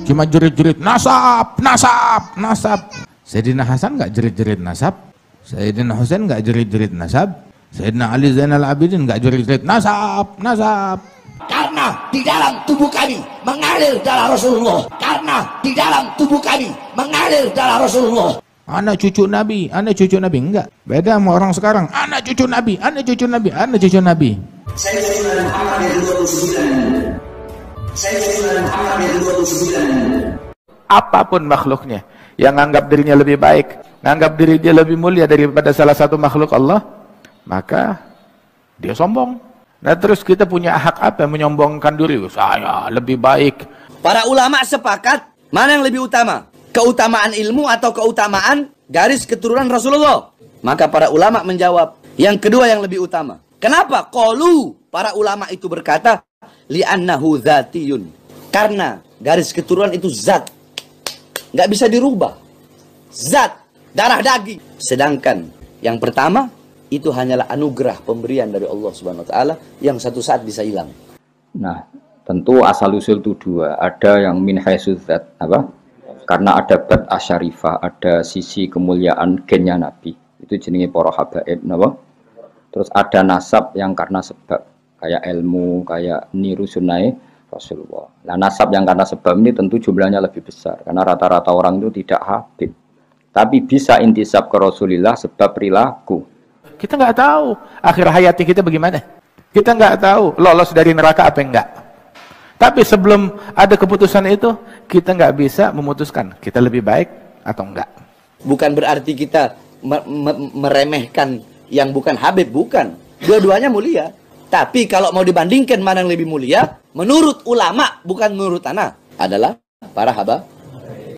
cuma jerit-jerit nasab, nasab, nasab. Sayyidina Hasan nggak jerit-jerit nasab, Sayyidina Husain nggak jerit-jerit nasab, Sayyidina Ali Zainal Abidin nggak jerit-jerit nasab, nasab. Karena di dalam tubuh kami mengalir darah Rasulullah. Karena di dalam tubuh kami mengalir darah Rasulullah. Anak cucu Nabi, anak cucu Nabi. Enggak, beda sama orang sekarang. Anak cucu Nabi, anak cucu Nabi, anak cucu Nabi. Saya Sayyidina Muhammad yang 29. Saya Sayyidina Muhammad yang 29. Apapun makhluknya yang anggap dirinya lebih baik, nganggap diri dia lebih mulia daripada salah satu makhluk Allah, maka dia sombong. Nah terus kita punya hak apa menyombongkan diri? Saya lebih baik. Para ulama sepakat mana yang lebih utama? Keutamaan ilmu atau keutamaan garis keturunan Rasulullah? Maka para ulama menjawab, yang kedua yang lebih utama. Kenapa? Qalu, para ulama itu berkata, li'annahu dzatiyun. Karena garis keturunan itu zat. Nggak bisa dirubah. Zat, darah daging. Sedangkan yang pertama, itu hanyalah anugerah pemberian dari Allah Subhanahu wa taala yang satu saat bisa hilang. Nah, tentu asal usul itu dua. Ada yang min haitsu dzat, apa? Karena ada bad asyarifah, ada sisi kemuliaan gennya Nabi. Itu jenenge para habaib, napa? Terus ada nasab yang karena sebab, kayak ilmu, kayak niru sunnah Rasulullah. Nah, nasab yang karena sebab ini tentu jumlahnya lebih besar karena rata-rata orang itu tidak habib. Tapi bisa intisab ke Rasulullah sebab perilaku. Kita nggak tahu akhir hayat kita bagaimana. Kita nggak tahu lolos dari neraka apa enggak. Tapi sebelum ada keputusan itu, kita nggak bisa memutuskan kita lebih baik atau enggak. Bukan berarti kita meremehkan yang bukan habib, bukan. Dua-duanya mulia. Tapi kalau mau dibandingkan mana yang lebih mulia, menurut ulama, bukan menurut ana, adalah para haba.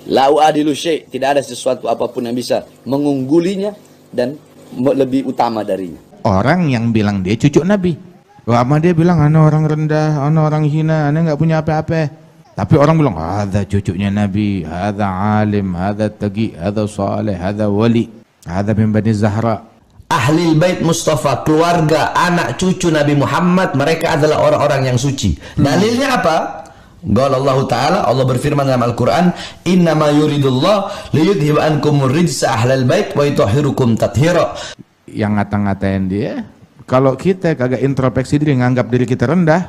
La u'adilu syai', tidak ada sesuatu apapun yang bisa mengunggulinya dan lebih utama darinya. Orang yang bilang dia cucu Nabi, lama dia bilang ana orang rendah, ana orang hina, ana nggak punya apa-apa. Tapi orang bilang hadza cucunya Nabi, hadza alim, hadza taqi, hadza saleh, hadza wali, hadza min Bani Zahra. Ahli bait Mustafa, keluarga anak cucu Nabi Muhammad, mereka adalah orang-orang yang suci. Dalilnya apa? Qala Allah Ta'ala, Allah berfirman dalam Al-Quran, innama yuridullah liyudhib ankumur rijsa ahlal bait wa yutahhirukum tathira. Yang ngata-ngatain dia, kalau kita kagak introspeksi diri, nganggap diri kita rendah,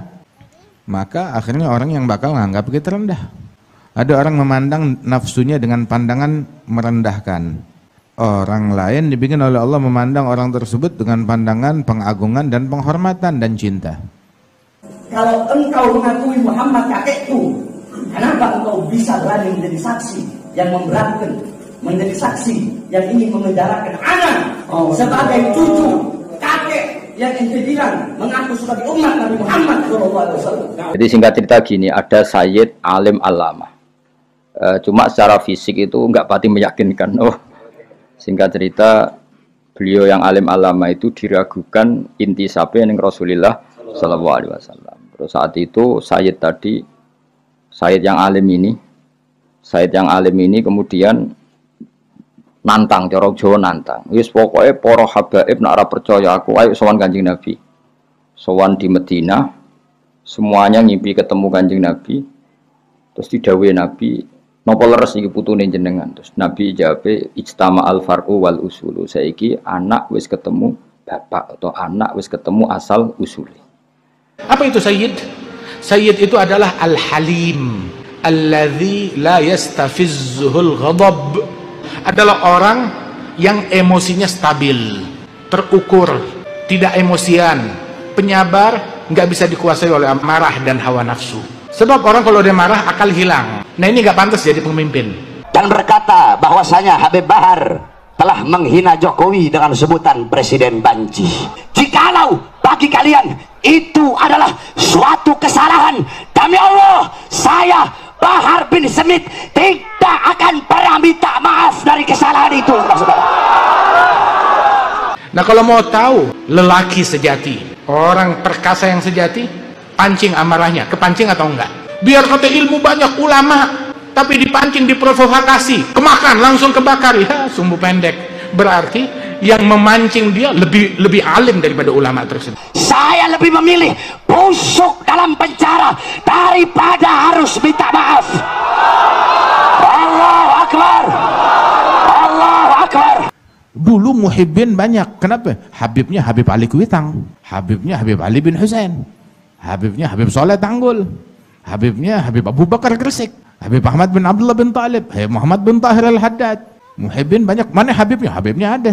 maka akhirnya orang yang bakal nganggap kita rendah. Ada orang memandang nafsunya dengan pandangan merendahkan. Orang lain dibikin oleh Allah memandang orang tersebut dengan pandangan pengagungan dan penghormatan dan cinta. Kalau engkau mengakui Muhammad kakekku, kenapa engkau bisa berani menjadi saksi yang memberatkan, menjadi saksi yang ingin memenjarakan anak sebagai cucu kakek yang ente bilang mengaku sebagai umat Nabi Muhammad SAW. Jadi singkat cerita gini, ada Sayyid Alim Alamah. Cuma secara fisik itu enggak pati meyakinkan. Singkat cerita, beliau yang alim alama itu diragukan intisabnya dengan Rasulullah Sallallahu Alaihi Wasallam. Terus saat itu Sayyid tadi, Sayyid yang alim ini kemudian nantang, corok Jawa nantang. Wis pokoknya para habaib nak ora percaya aku, ayo sowan Kanjeng Nabi. Sowan di Madinah, semuanya ngimpi ketemu Kanjeng Nabi. Terus didhawuhi Nabi, napa leres iki putune jenengan? Terus Nabi jawab, ijtama al far'u wal usulu. Saiki anak wis ketemu bapak atau anak wis ketemu asal usuli. Apa itu Sayyid? Sayyid itu adalah al-halim, alladzi la yastafizzuhul ghadab. Adalah orang yang emosinya stabil, terukur, tidak emosian, penyabar, nggak bisa dikuasai oleh amarah dan hawa nafsu. Sebab orang kalau dia marah akal hilang. Nah ini nggak pantas jadi pemimpin. Dan berkata bahwasanya Habib Bahar telah menghina Jokowi dengan sebutan Presiden Banci. Jikalau bagi kalian itu adalah suatu kesalahan, demi Allah saya Bahar bin Smith tidak akan pernah minta maaf dari kesalahan itu. Nah kalau mau tahu lelaki sejati, orang perkasa yang sejati, pancing amarahnya, kepancing atau enggak? Biar kata ilmu banyak ulama, tapi dipancing, diprovokasi, kemakan, langsung kebakar, ya sumbu pendek. Berarti yang memancing dia lebih alim daripada ulama tersebut. Saya lebih memilih busuk dalam penjara daripada harus minta maaf. Allahu Akbar. Allahu Akbar. Dulu muhibbin banyak. Kenapa? Habibnya Habib Ali Kuitang, Habibnya Habib Ali bin Husain, Habibnya Habib Soleh Tanggul, Habibnya Habib Abu Bakar Gresik, Habib Ahmad bin Abdullah bin Talib, Habib Muhammad bin Tahir Al-Haddad. Muhibbin banyak. Mana Habibnya? Habibnya ada.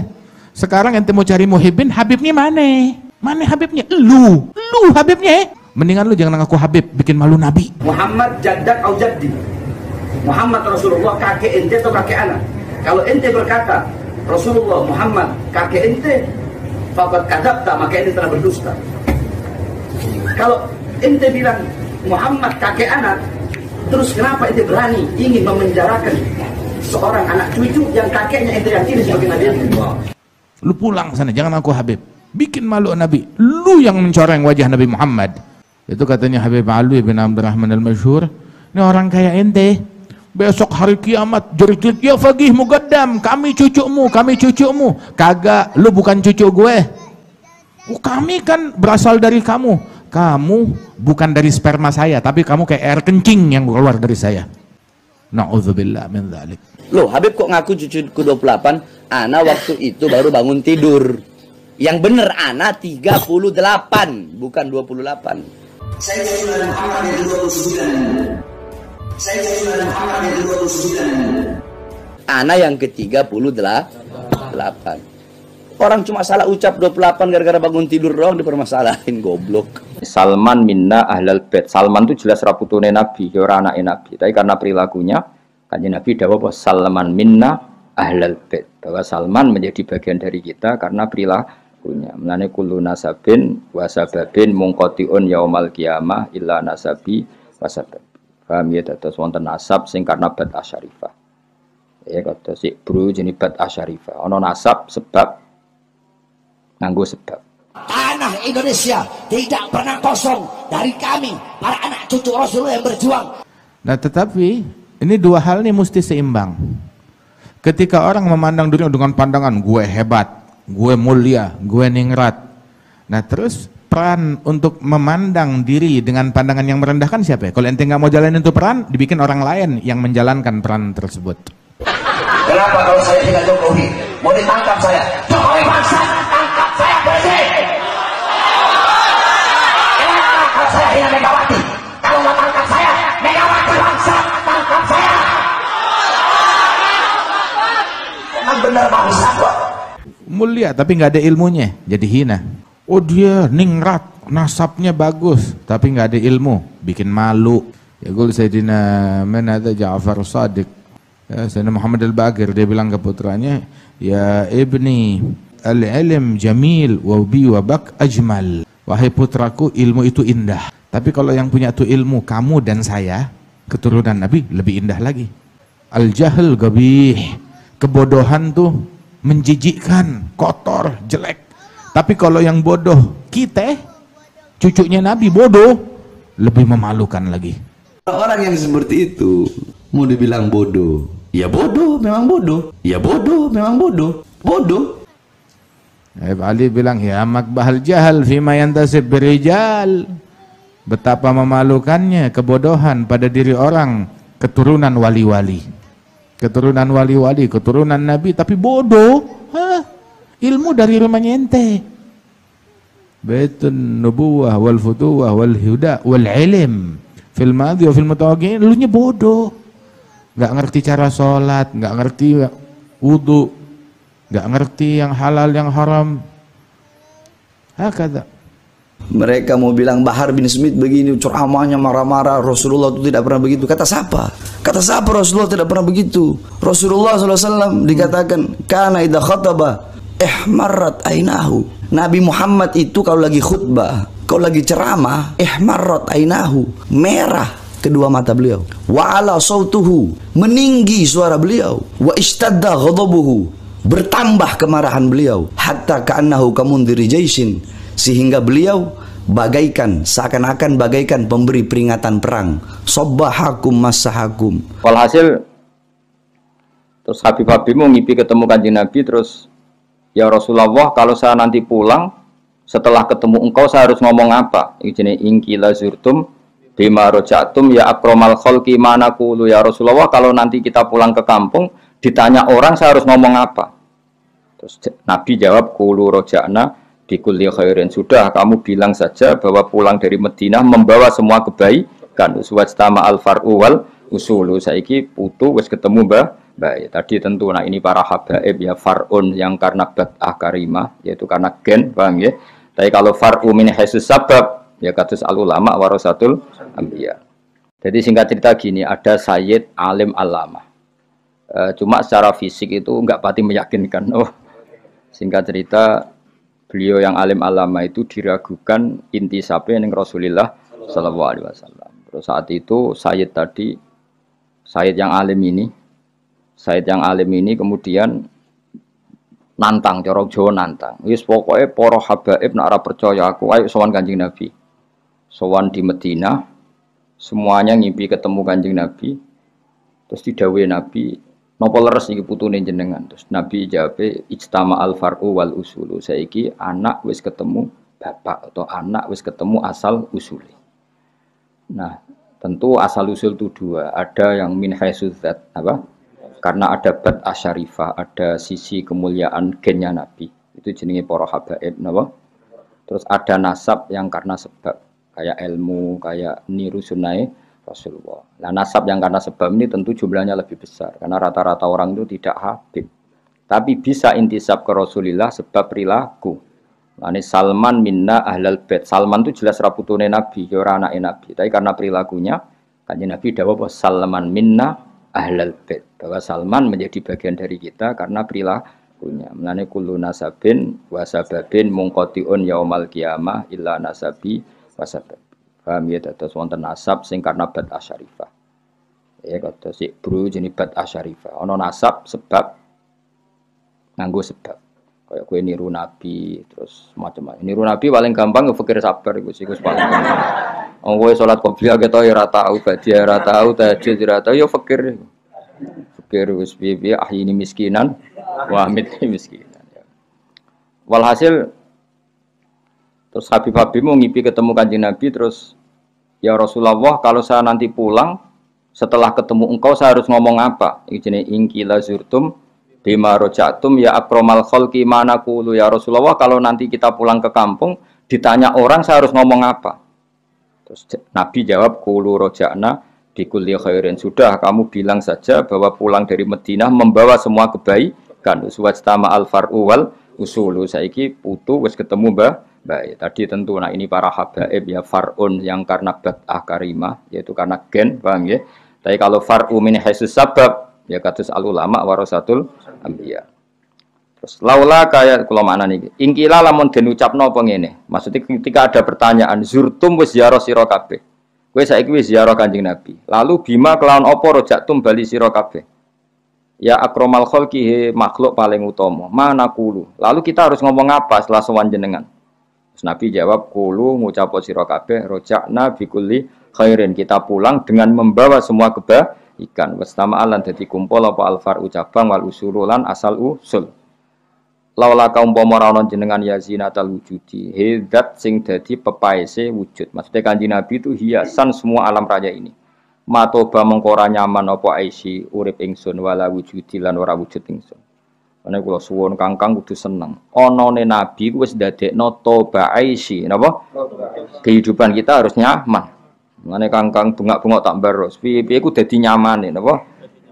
Sekarang ente mau cari muhibbin, Habibnya mana? Mana Habibnya? Lu Habibnya. Mendingan lu jangan ngaku Habib, bikin malu Nabi. Muhammad jaddak au jaddi. Muhammad Rasulullah kakek ente atau kakek anak? Kalau ente berkata Rasulullah Muhammad kakek ente, faqad kadzabta, maka ente telah berdusta. Kalau ente bilang Muhammad kakek anak, terus kenapa ente berani ingin memenjarakan seorang anak cucu yang kakeknya ente yakini sebagai nabi ente? Lu pulang sana, jangan aku Habib, bikin malu Nabi. Lu yang mencoreng wajah Nabi Muhammad. Itu katanya Habib Ali bin Abdurrahman Al-Masyhur, ini orang kayak ente besok hari kiamat jerit ya faqih muqaddam, kami cucumu. Kagak, lu bukan cucu gue. Kami kan berasal dari kamu. Kamu bukan dari sperma saya, tapi kamu kayak air kencing yang keluar dari saya. Na'udzubillah min dzalik. Loh, Habib kok ngaku cucuku 28? Ana waktu itu baru bangun tidur. Yang bener Ana 38, bukan 28. Saya sudah Muhammad yang 29. Ana yang ke-38. Orang cuma salah ucap 28 gara-gara bangun tidur doang dipermasalahin, goblok. Salman minna ahlal bait. Salman itu jelas raputune Nabi, ya ora anake Nabi. Tapi karena perilakunya Kanjeng Nabi dawuh bahwa Salman minna ahlal bait. Bahwa Salman menjadi bagian dari kita karena perilakunya. Mulane kullu nasabin wa sababin munqatiun yaumal qiyamah illa nasabi wa sabab. Paham ya, dados wonten nasab sing karena bad asyarifah. Ya kata si bro jenis bad asyarifah. Ono nasab sebab nganggo sebab. Tanah Indonesia tidak pernah kosong dari kami, para anak cucu Rasulullah yang berjuang. Nah tetapi ini dua hal nih mesti seimbang. Ketika orang memandang dirinya dengan pandangan gue hebat, gue mulia, gue ningrat. Nah terus peran untuk memandang diri dengan pandangan yang merendahkan siapa ya? Kalau ente nggak mau jalanin itu peran, dibikin orang lain yang menjalankan peran tersebut. Kenapa kalau saya tidak Jokowi mau ditangkap saya? Jokowi bangsa, tangkap saya bersih. Kenapa kalau saya hina Megawati? Kalau mau tangkap saya, Megawati bangsa, tangkap saya. Emang benar bangsa kok. Mulia tapi nggak ada ilmunya, jadi hina. Oh dia ningrat, nasabnya bagus, tapi nggak ada ilmu, bikin malu. Ya gue Sayyidina mana ada Ja'far Shadiq, ya, Sayyidina Muhammad Al-Baqir, dia bilang ke putranya, ya ibni, al-ilm jamil, wa bi wa bak ajmal. Wahai putraku, ilmu itu indah. Tapi kalau yang punya itu ilmu, kamu dan saya, keturunan Nabi, lebih indah lagi. Al-jahl gabih, kebodohan tuh menjijikkan, kotor, jelek. Tapi kalau yang bodoh kita, cucunya Nabi bodoh, lebih memalukan lagi. Orang yang seperti itu mau dibilang bodoh, ya bodoh, memang bodoh. Ya bodoh, memang bodoh. Bodoh. Ali bilang, ya makbahal jahal fima yantasib birijal. Betapa memalukannya kebodohan pada diri orang keturunan wali-wali. Keturunan wali-wali, keturunan Nabi, tapi bodoh. Hah? Ilmu dari rumahnya ente. Baitun nubuwah wal futuwah wal huda wal ilm fil madhi wa fil mutawaqqi'in. Lu nya bodoh. Enggak ngerti cara salat, enggak ngerti wudu, enggak ngerti yang halal yang haram. Hakada. Mereka mau bilang Bahar bin Smith begini, ceramahnya marah-marah, Rasulullah itu tidak pernah begitu. Kata siapa? Kata siapa Rasulullah tidak pernah begitu? Rasulullah SAW dikatakan, kana idza khataba ihmarrat ainahu. Nabi Muhammad itu kalau lagi khutbah, kalau lagi ceramah, ihmarrat ainahu, merah kedua mata beliau. Wa ala sautuhu, meninggi suara beliau. Wa istadda ghadabuhu, bertambah kemarahan beliau. Hatta ka'annahu kamundiri jaisin, sehingga beliau bagaikan, seakan-akan bagaikan pemberi peringatan perang. Sobbahakum masahakum. Walhasil terus Habib mau ngipi ketemu Kanjeng Nabi, terus Ya Rasulullah, kalau saya nanti pulang setelah ketemu engkau saya harus ngomong apa? Ini jenis ingkila zurtum bima rojatum ya akromal kholki mana kulu. Ya Rasulullah, kalau nanti kita pulang ke kampung ditanya orang saya harus ngomong apa? Terus Nabi jawab kulu roja'na bikulli khairin. Sudah, kamu bilang saja bahwa pulang dari Madinah membawa semua kebaikan. Wajtama al-far'u wal usulu. Saiki putu wis ketemu baik. Tadi tentu nah ini para habaib ya far'un yang karena bad'ah karimah yaitu karena gen, paham ya? Tapi kalau far'u min haisus sabab ya kados al ulama warasatul anbiya. Jadi singkat cerita gini, ada Sayyid alim alama. Cuma secara fisik itu enggak pati meyakinkan. Singkat cerita beliau yang alim alama itu diragukan intisabnya dengan Rasulullah Sallallahu Alaihi Wasallam. Terus saat itu Sayyid yang alim ini kemudian nantang, corok Jawa nantang. Wis pokoknya para habaib nak ora percaya aku, ayo sowan Kanjeng Nabi. Sowan di Madinah, semuanya ngimpi ketemu Kanjeng Nabi. Terus didhawuhi Nabi, napa leres iki putune jenengan? Terus Nabi jawab, ijtama al-far'u wal usulu. Saiki anak wis ketemu bapak atau anak wis ketemu asal usule. Nah, tentu asal usul itu dua, ada yang min haitsu dzat, apa? Karena ada bad asyarifah, ada sisi kemuliaan gennya Nabi. Itu jenenge para habaib, napa? Terus ada nasab yang karena sebab, kayak ilmu, kayak niru sunnah Rasulullah. Nah, nasab yang karena sebab ini tentu jumlahnya lebih besar karena rata-rata orang itu tidak habib. Tapi bisa intisab ke Rasulullah sebab perilaku. Ini Salman minna ahlal bait. Salman itu jelas raputune Nabi, ya ora anake Nabi. Tapi karena perilakunya, Kanjeng Nabi dawuh bahwa Salman minna ahlal bait. Bahwa Salman menjadi bagian dari kita karena perilakunya. Mulane kullu nasabin wa sababin munqati'un yaumal qiyamah illa nasabi wa sabab. Paham ya, terus wonten nasab sing karena bad asyarifah. Ya kata si bro jenis bad asyarifah. Ono nasab sebab nganggo sebab. Kayak kowe niru Nabi terus macam-macam. Niru Nabi paling gampang fikir sabar iku sing paling gampang. Wong kowe salat qobliyah ketok ora tau, badiah ora tau, tahajud ora tau ya fikir. Fikir wis piye ahyini miskinan wa amitni miskinan. Walhasil terus Habib-Habib mau ngipi ketemu Kanjeng Nabi terus ya Rasulullah kalau saya nanti pulang setelah ketemu engkau saya harus ngomong apa? Ini jenis ingkila zurtum bima rojatum ya akromal kholki mana kulu. Ya Rasulullah kalau nanti kita pulang ke kampung ditanya orang saya harus ngomong apa? Terus Nabi jawab kulu roja'na bikulli khairin. Sudah, kamu bilang saja bahwa pulang dari Madinah membawa semua kebaikan. Wajtama al-far'u wal usulu. Saiki putu wis ketemu baik. Tadi tentu nah ini para habaib ya far'un yang karena bad'ah karimah yaitu karena gen, paham ya? Tapi kalau far'u min haisus sabab ya kados al ulama warasatul anbiya. Terus laula kaya kula maknane iki. Ingkila lamun den ucapno apa ngene. Maksudnya ketika ada pertanyaan zurtum wis ziarah sira kabeh. Kowe saiki wis ziarah Kanjeng Nabi. Lalu bima kelawan apa rojatum bali sira kabeh. Ya akromal khalqi makhluk paling utama. Mana kulu. Lalu kita harus ngomong apa setelah sowan jenengan? Terus Nabi jawab, kulu ngucapo sira kabeh rojakna bikulli khairin. Kita pulang dengan membawa semua kebaikan. Wastama'alan dadi kumpul apa alfar ucapang wal usululan asal usul. Laula kaum umpama ana jenengan ya zinatal wujudi. Hidat sing dadi pepaese wujud. Maksudnya Kanjeng Nabi itu hiasan semua alam raya ini. Matoba mengkora nyaman apa aisi urip ingsun wala wujudi lan ora wujud ingsun. Ana kula suwun Kangkang kudu seneng. Anane Nabi ku wis ndadekno toba aisi, napa? Kehidupan kita harus nyaman. Mane Kangkang bengak-bengok tak mbaros. Piye-piye ku dadi nyamane, napa?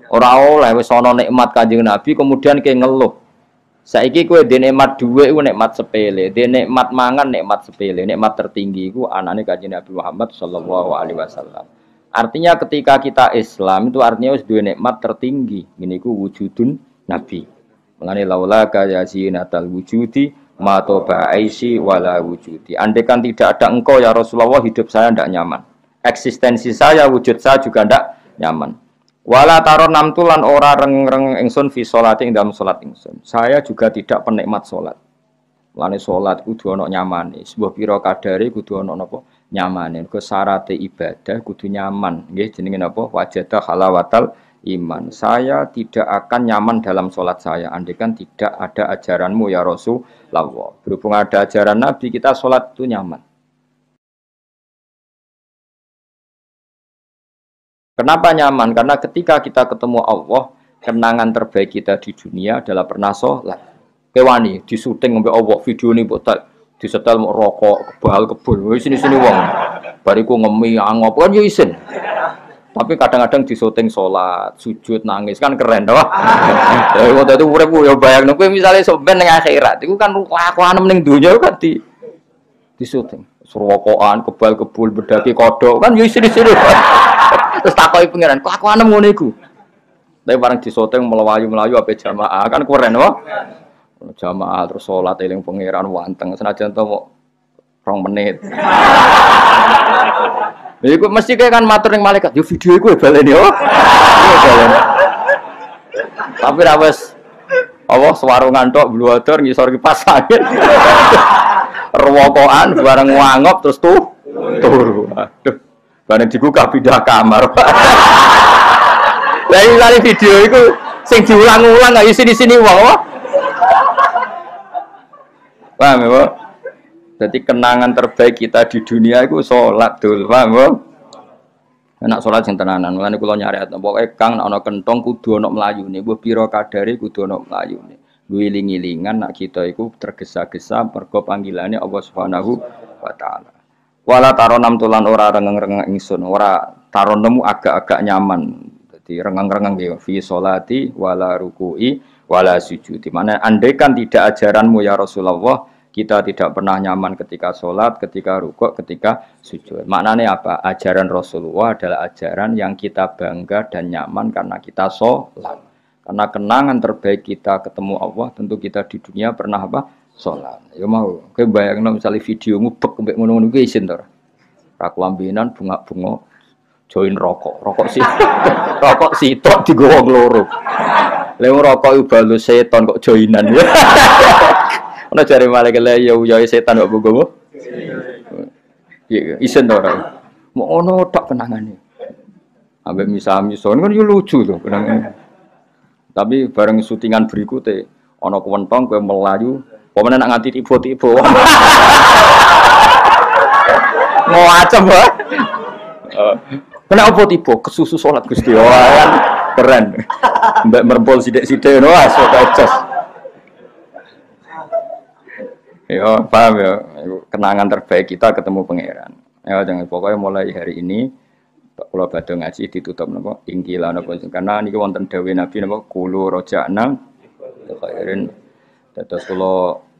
Ora oleh wis ana nikmat Kanjeng Nabi kemudian ke ngeluh. Saiki kowe dhe nikmat dhuwit iku nikmat sepele, dhe nikmat mangan nikmat sepele, nikmat tertinggi iku anane Kanjeng Nabi Muhammad sallallahu alaihi wasallam. Artinya ketika kita Islam itu artinya wis duwe nikmat tertinggi. Ngene iku wujudun Nabi. Mengenai laula kaya zinatal wujudi ma toba aisi wala wujudi. Andaikan tidak ada engkau ya Rasulullah hidup saya tidak nyaman. Eksistensi saya, wujud saya juga tidak nyaman. Wala taron namtulan ora reng-reng ingsun fi sholati ing dalam salat ingsun. Saya juga tidak penikmat salat. Mulane salat kudu ana nyamane. Sebuah pira kadare kudu ana napa? Nyamane. Mergo syaraté ibadah kudu nyaman. Nggih jenenge napa? Wajadah halawatal iman. Saya tidak akan nyaman dalam sholat saya andaikan tidak ada ajaranmu ya Rasulullah. Berhubung ada ajaran Nabi, kita sholat itu nyaman. Kenapa nyaman? Karena ketika kita ketemu Allah, kenangan terbaik kita di dunia adalah pernah sholat. Kewani di syuting sampai Allah video ini buat disetel mau rokok kebal sini wong. Bariku ngemi angop kan yo isin. Tapi kadang-kadang di syuting sholat, sujud, nangis kan keren toh. Ya waktu itu urip yo bayangno kowe misale sampean ning akhirat iku kan kelakuan ning donya kan di syuting. Rokokan, kebal-kebul, bedaki kodok kan yo isin-isin. Terus takoki pangeran, kelakuan ngono iku. Tapi bareng di syuting melayu-melayu ape jamaah kan keren toh. Jamaah terus sholat eling pangeran wanteng senajan to mok 2 menit. Iku mesti kayak kan matur ning malaikat, yo video iku baleni yo. Tapi ra wis apa swarungan tok bluwador ngisor kipas angin. Rewokokan bareng ngangop terus turu. Aduh. Bareng dibuka pindah kamar. Lah iki video iku sing diulang-ulang gak isi-sini wong. Paham ya? Jadi kenangan terbaik kita di dunia itu sholat dul, paham ya? Enak sholat yang tenanan, makanya kalau nyari pokoknya kang ana kentong kudu ana mlayune, mbah pira kadare kudu ana mlayune. Wiling-wilingan nak kita iku tergesa-gesa mergo panggilane Allah Subhanahu wa taala. Wala taronam tulan ora rengeng-rengeng ingsun, ora taronemu agak-agak nyaman. Jadi rengeng-rengeng ya fi sholati wala ruku'i wala sujudi. Mana andaikan tidak ajaranmu ya Rasulullah, kita tidak pernah nyaman ketika sholat, ketika rukuk, ketika sujud. Maknanya apa? Ajaran Rasulullah adalah ajaran yang kita bangga dan nyaman karena kita sholat. Karena kenangan terbaik kita ketemu Allah, tentu kita di dunia pernah apa? Sholat. Ya mau, kowe bayangno misalnya videomu bek mbek ngono-ngono kuwi isin to. Ra kelambinan bunga-bunga join rokok sih. Rokok sitok digowo loro. Lha rokok iku balus seton kok joinan ya. Ana jare malaikat le ya uyahe setan kok bogo. Iya, isen to ora. Mok ono tok kenangane. Ambek misa-mison kan yo lucu to kenangane. Tapi bareng syutingan berikutnya ana kewentong kowe melayu, pemene nak nganti tiba-tiba. Ngocep wae. Kena apa tiba kesusu salat Gusti kan keren. Mbak merempol sithik-sithik ngono wis kocos. Ya, paham ya. Kenangan terbaik kita ketemu pangeran. Ya, jangan pokoknya mulai hari ini kalau badhe ngaji ditutup napa ingkilan napa karena niki wonten dawuh Nabi napa kulo roja'na khairin. Terus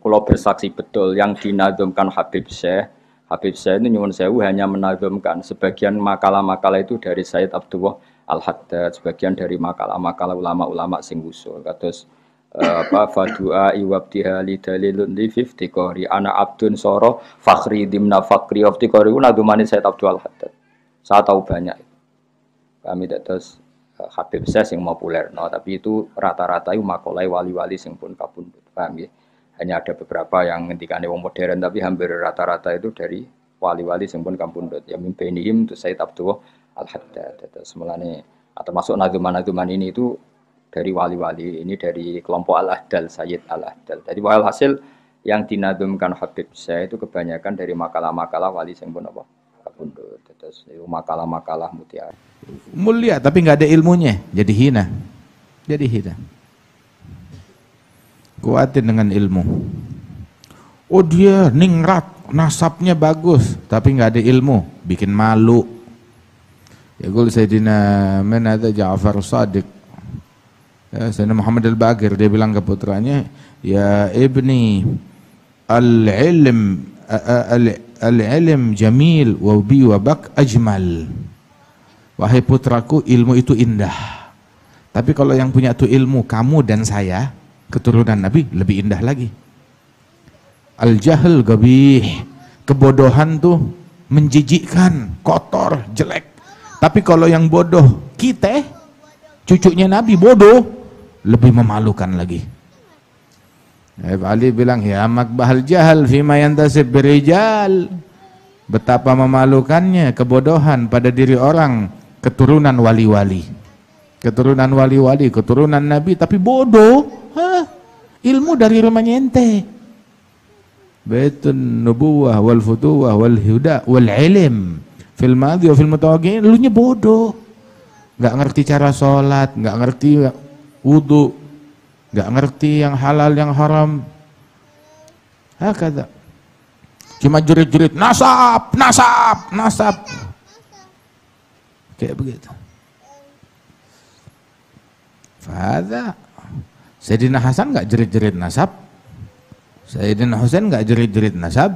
kula bersaksi betul yang dinadzumkan Habib Syekh ini nyuwun sewu hanya menadzumkan sebagian makalah-makalah itu dari Sayyid Abdullah Al-Haddad, sebagian dari makalah-makalah ulama-ulama sing usul kados fadua iwabtiha li dalilun li fiftiqari ana abdun soro fakhri dimna fakri iftiqari nadumani Sayyid Abdul Haddad. Saya tahu banyak itu. Kami terus Habib Syekh yang populer tapi itu rata-rata itu makolai wali-wali sing pun kapundhut. Paham ya? Hanya ada beberapa yang ngendikane wong modern tapi hampir rata-rata itu dari wali-wali sing pun kapundhut. Ya mimpinihim itu Sayyid Abdul Al-Haddad. Terus mulane termasuk nazuman-nazuman ini itu dari wali-wali, ini dari kelompok Al-Ahdal, Sayyid Al-Ahdal. Jadi walhasil yang dinadzumkan Habib Syekh itu kebanyakan dari makalah-makalah wali sing pun apa? Kapundhut. Terus itu makalah-makalah mutiara. Mulia tapi nggak ada ilmunya, jadi hina. Jadi hina. Kuatin dengan ilmu. Oh dia ningrat, nasabnya bagus, tapi nggak ada ilmu, bikin malu. Ya qul Sayyidina man hadza Ja'far Shadiq. Ya, Sayyidina Muhammad Al-Baqir dia bilang ke putranya, ya ibni al-ilm jamil wa bi wa bak ajmal. Wahai putraku, ilmu itu indah. Tapi kalau yang punya itu ilmu, kamu dan saya, keturunan Nabi, lebih indah lagi. Al-jahl gabih, kebodohan tuh menjijikkan, kotor, jelek. Tapi kalau yang bodoh kita, cucunya Nabi bodoh, lebih memalukan lagi. Ali bilang, ya makbahal jahal fima yantasib birijal. Betapa memalukannya kebodohan pada diri orang keturunan wali-wali. keturunan wali-wali, keturunan nabi, tapi bodoh. Hah? Ilmu dari rumahnya ente. Baitun nubuwah wal futuwah wal huda wal ilm fil madhi wa fil mutawaqqi'in, lu nya bodoh. Enggak ngerti cara sholat, enggak ngerti wudu, enggak ngerti yang halal yang haram. Hakada. Cuma jerit-jerit nasab, nasab, nasab. Kayak begitu. Fahadha Sayyidina Hasan enggak jerit-jerit nasab. Sayyidina Husain enggak jerit-jerit nasab.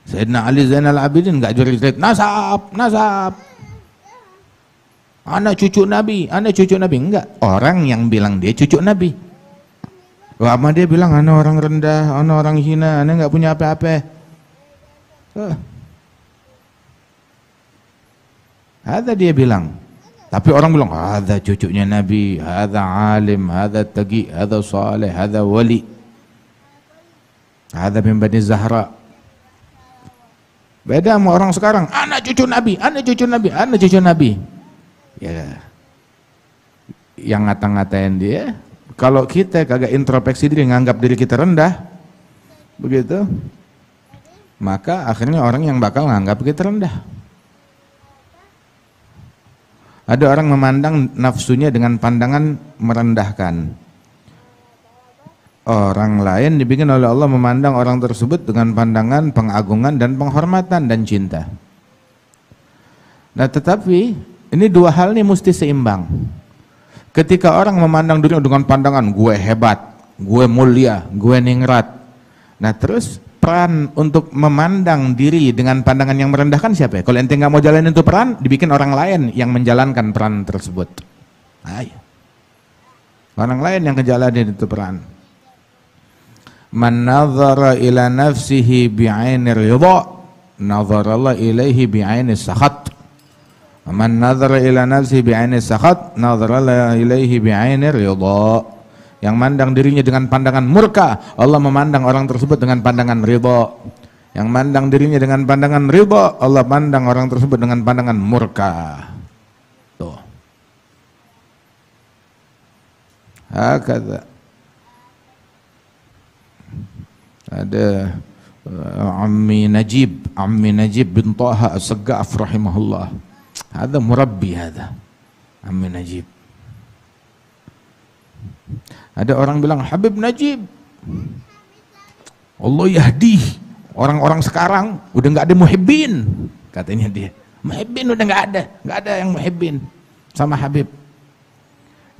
Sayyidina Ali Zainal Abidin enggak jerit-jerit nasab, nasab. Anak cucu Nabi, anak cucu Nabi. Enggak, orang yang bilang dia cucu Nabi. Lama dia bilang anak orang rendah, anak orang hina, anak enggak punya apa-apa. Ada dia bilang. Tapi orang bilang, ada cucunya Nabi, ada alim, ada taqi, ada saleh, ada wali. Ada min Bani Zahra. Beda sama orang sekarang, anak cucu Nabi, anak cucu Nabi, anak cucu Nabi. Ya, yang ngata-ngatain dia, kalau kita kagak introspeksi diri, nganggap diri kita rendah, begitu, maka akhirnya orang yang bakal nganggap kita rendah. Ada orang memandang nafsunya dengan pandangan merendahkan. Orang lain dibikin oleh Allah memandang orang tersebut dengan pandangan pengagungan dan penghormatan dan cinta. Nah, tetapi ini dua hal ini mesti seimbang. Ketika orang memandang dirinya dengan pandangan gue hebat, gue mulia, gue ningrat. Nah, terus peran untuk memandang diri dengan pandangan yang merendahkan siapa ya? Kalau ente nggak mau jalanin itu peran, dibikin orang lain yang menjalankan peran tersebut. Ayo. Orang lain yang ngejalanin itu peran. Man nazara ila nafsihi bi'aini ridha, nazara Allah ilaihi bi'aini sakhat. Man nazara ila nafsihi bi'aini sakhat, nazara Allah ilaihi bi'aini ridha. Yang mandang dirinya dengan pandangan murka, Allah memandang orang tersebut dengan pandangan ridha. Yang mandang dirinya dengan pandangan ridha, Allah pandang orang tersebut dengan pandangan murka. Tuh. Hakadha. Ada Ammi Najib bin Taha As-Saggaf rahimahullah. Ada murabbi hada. Ammi Najib. Ada orang bilang Habib Najib, Allah yahdi. Orang-orang sekarang udah nggak ada muhibbin, katanya dia. Muhibbin udah nggak ada yang muhibbin sama Habib.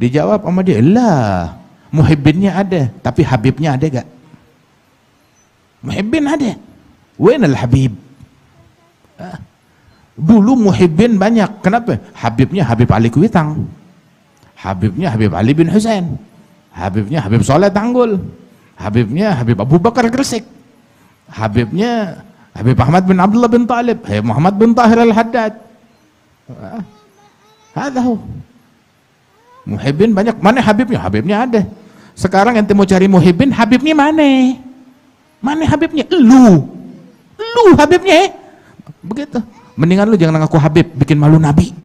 Dijawab sama dia, lah muhibbinnya ada, tapi Habibnya ada gak? Muhibbin ada. Wainal Habib? Dulu muhibbin banyak. Kenapa? Habibnya Habib Ali Kuitang, Habibnya Habib Ali bin Husain, Habibnya Habib Soleh Tanggul, Habibnya Habib Abu Bakar Gresik, Habibnya Habib Ahmad bin Abdullah bin Talib, Habib Muhammad bin Tahir Al-Haddad. Hadahu. Muhibbin banyak. Mana Habibnya? Habibnya ada. Sekarang ente mau cari muhibbin, Habibnya mana? Mana Habibnya? Lu Habibnya. Begitu. Mendingan lu jangan ngaku Habib, bikin malu Nabi.